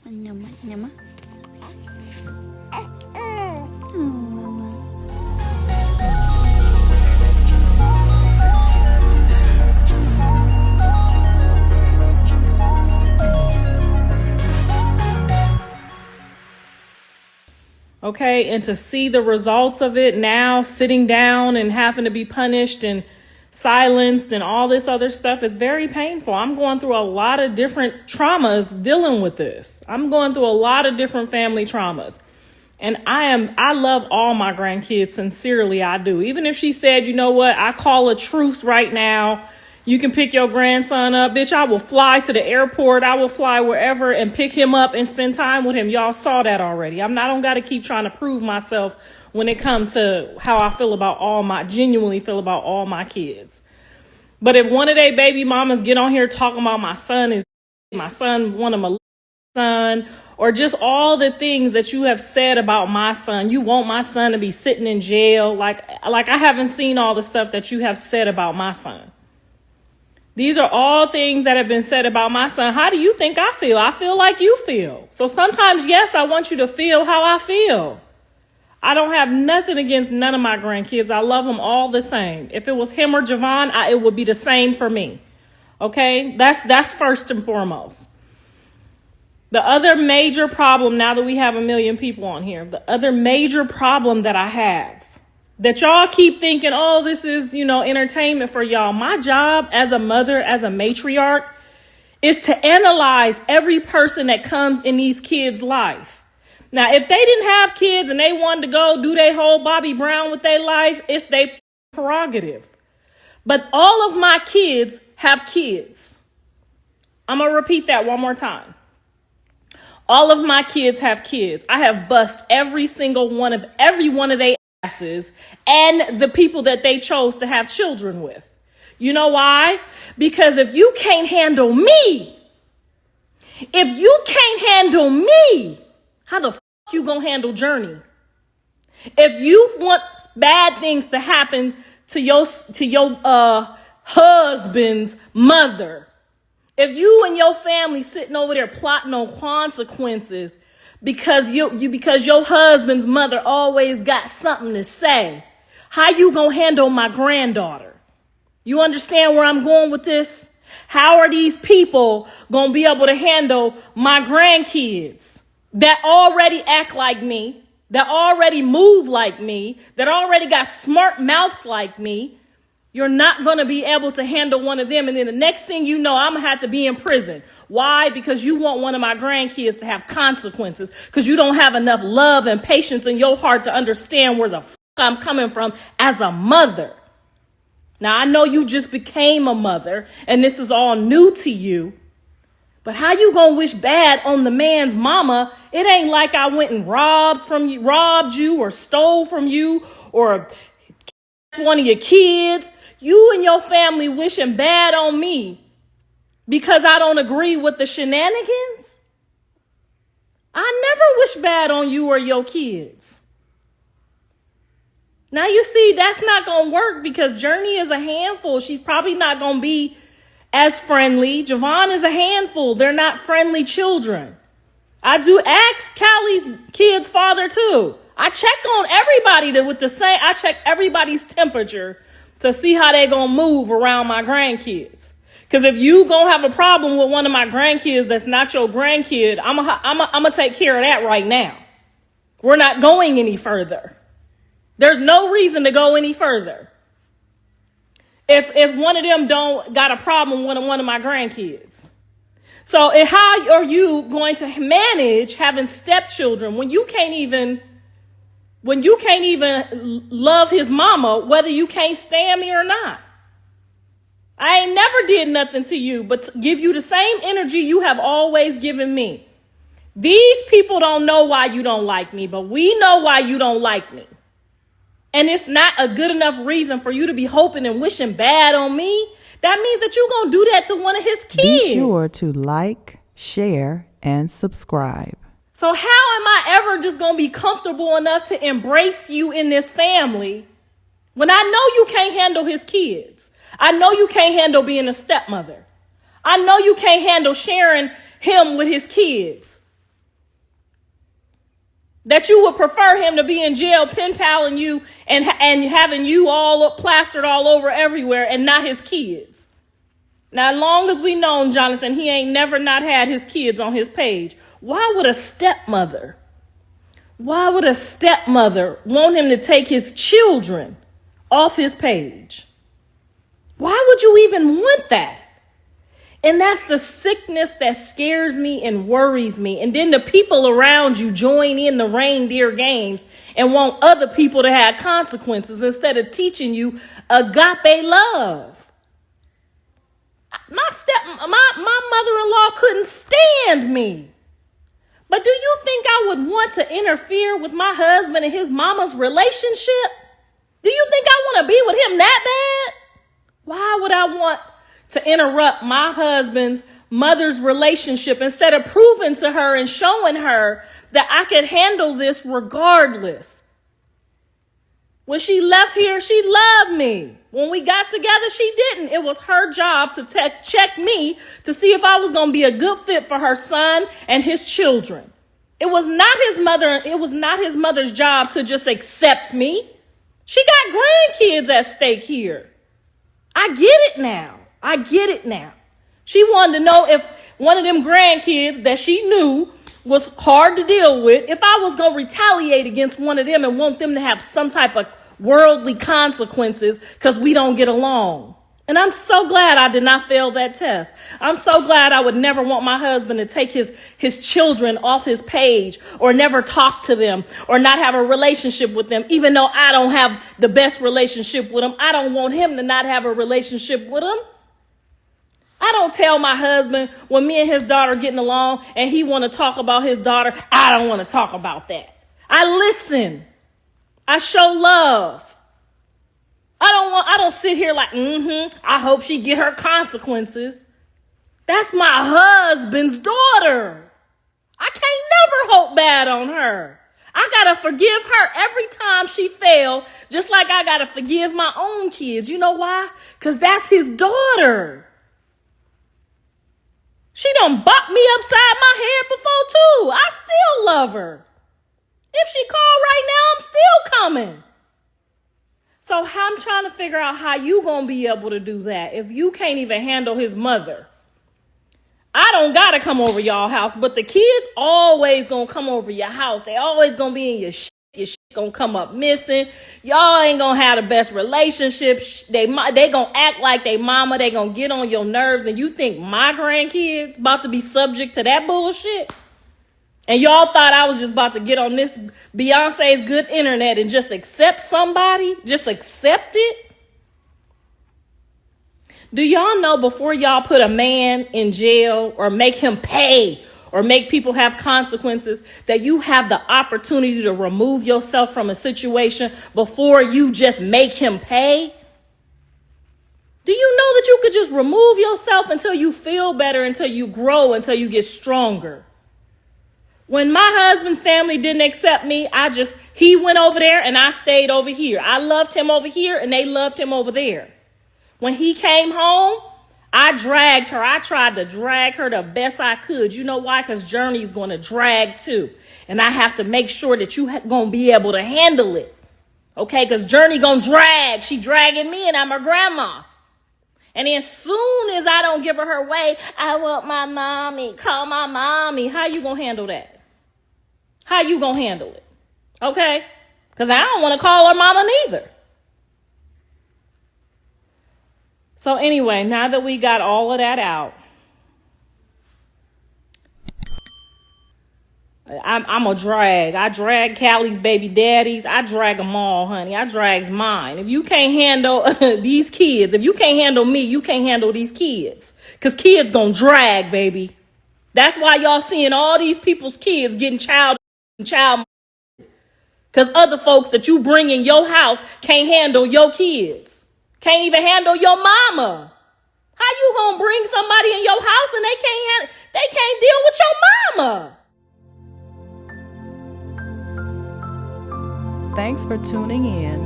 Mama. Okay, and to see the results of it now, sitting down and having to be punished and silenced and all this other stuff is very painful. I'm going through a lot of different traumas dealing with this. I'm going through a lot of different family traumas. And I love all my grandkids. Sincerely, I do. Even if she said, you know what, I call a truce right now. You can pick your grandson up. Bitch, I will fly to the airport. I will fly wherever and pick him up and spend time with him. Y'all saw that already. I don't got to keep trying to prove myself when it comes to how I genuinely feel about all my kids. But if one of they baby mamas get on here talking about my son, one of my son, or just all the things that you have said about my son, you want my son to be sitting in jail. Like I haven't seen all the stuff that you have said about my son. These are all things that have been said about my son. How do you think I feel? I feel like you feel. So sometimes, yes, I want you to feel how I feel. I don't have nothing against none of my grandkids. I love them all the same. If it was him or Javon, it would be the same for me. Okay? That's first and foremost. The other major problem, now that we have 1 million people on here, the other major problem that I have, that y'all keep thinking, oh, this is, entertainment for y'all. My job as a mother, as a matriarch, is to analyze every person that comes in these kids' life. Now, if they didn't have kids and they wanted to go do their whole Bobby Brown with their life, it's their prerogative. But all of my kids have kids. I'm going to repeat that one more time. All of my kids have kids. I have bust every one of their asses and the people that they chose to have children with. You know why? Because if you can't handle me, how the you gonna handle Journey? If you want bad things to happen to your husband's mother, if you and your family sitting over there plotting on consequences because your husband's mother always got something to say, how you gonna handle my granddaughter? You understand where I'm going with this? How are these people gonna be able to handle my grandkids that already act like me, that already move like me, that already got smart mouths like me? You're not going to be able to handle one of them. And then the next thing you know, I'm going to have to be in prison. Why? Because you want one of my grandkids to have consequences, because you don't have enough love and patience in your heart to understand where the I'm coming from as a mother. Now, I know you just became a mother and this is all new to you, but how you going to wish bad on the man's mama? It ain't like I went and robbed you or stole from you or one of your kids. You and your family wishing bad on me because I don't agree with the shenanigans? I never wish bad on you or your kids. Now you see, that's not going to work because Journey is a handful. She's probably not going to be as friendly. Javon is a handful. They're not friendly children. I do ask Callie's kid's father too. I check on everybody I check everybody's temperature to see how they gonna move around my grandkids. Because if you gonna have a problem with one of my grandkids that's not your grandkid, I'm gonna take care of that right now. We're not going any further. There's no reason to go any further. If one of them don't got a problem with one of my grandkids. So how are you going to manage having stepchildren when you can't even love his mama, whether you can't stand me or not? I ain't never did nothing to you but to give you the same energy you have always given me. These people don't know why you don't like me, but we know why you don't like me. And it's not a good enough reason for you to be hoping and wishing bad on me. That means that you're going to do that to one of his kids. Be sure to like, share, and subscribe. So how am I ever just going to be comfortable enough to embrace you in this family when I know you can't handle his kids? I know you can't handle being a stepmother. I know you can't handle sharing him with his kids. That you would prefer him to be in jail pen paling you and having you all up plastered all over everywhere and not his kids. Now, as long as we known Jonathan, he ain't never not had his kids on his page. Why would a stepmother want him to take his children off his page? Why would you even want that? And that's the sickness that scares me and worries me. And then the people around you join in the reindeer games and want other people to have consequences instead of teaching you agape love. My mother-in-law couldn't stand me. But do you think I would want to interfere with my husband and his mama's relationship? Do you think I want to be with him that bad? Why would I want to interrupt my husband's mother's relationship instead of proving to her and showing her that I could handle this regardless? When she left here, she loved me. When we got together, she didn't. It was her job to check me to see if I was going to be a good fit for her son and his children. It was not his mother's job to just accept me. She got grandkids at stake here. I get it now. She wanted to know if one of them grandkids that she knew was hard to deal with, if I was going to retaliate against one of them and want them to have some type of worldly consequences because we don't get along. And I'm so glad I did not fail that test. I'm so glad I would never want my husband to take his children off his page or never talk to them or not have a relationship with them, even though I don't have the best relationship with him. I don't want him to not have a relationship with him. I don't tell my husband when me and his daughter getting along and he want to talk about his daughter, I don't want to talk about that. I listen. I show love. I don't sit here like, I hope she get her consequences. That's my husband's daughter. I can't never hope bad on her. I gotta forgive her every time she failed, just like I gotta forgive my own kids. You know why? Because that's his daughter. She done bopped me upside my head before too. I still love her. If she called right now, I'm still coming. So I'm trying to figure out how you gonna be able to do that if you can't even handle his mother. I don't gotta come over y'all house, but the kids always gonna come over your house. They always gonna be in your shit. Your shit gonna come up missing. Y'all ain't gonna have the best relationship. They gonna act like they mama. They gonna get on your nerves. And you think my grandkids about to be subject to that bullshit? And y'all thought I was just about to get on this Beyonce's good internet and just accept somebody? Just accept it? Do y'all know before y'all put a man in jail or make him pay or make people have consequences, that you have the opportunity to remove yourself from a situation before you just make him pay? Do you know that you could just remove yourself until you feel better, until you grow, until you get stronger? When my husband's family didn't accept me, he went over there and I stayed over here. I loved him over here and they loved him over there. When he came home, I dragged her. I tried to drag her the best I could. You know why? Because Journey's going to drag too. And I have to make sure that you going to be able to handle it. Okay? Because Journey going to drag. She dragging me and I'm her grandma. And then soon as I don't give her way, I want my mommy. Call my mommy. How you going to handle that? How you going to handle it? Okay? Because I don't want to call her mama neither. So anyway, now that we got all of that out, I'm a drag. I drag Callie's baby daddies. I drag them all, honey. I drags mine. If you can't handle these kids, if you can't handle me, you can't handle these kids. Because kids gonna drag, baby. That's why y'all seeing all these people's kids getting child. Because other folks that you bring in your house can't handle your kids. Can't even handle your mama. How you gonna bring somebody in your house and they can't deal with your mama? Thanks for tuning in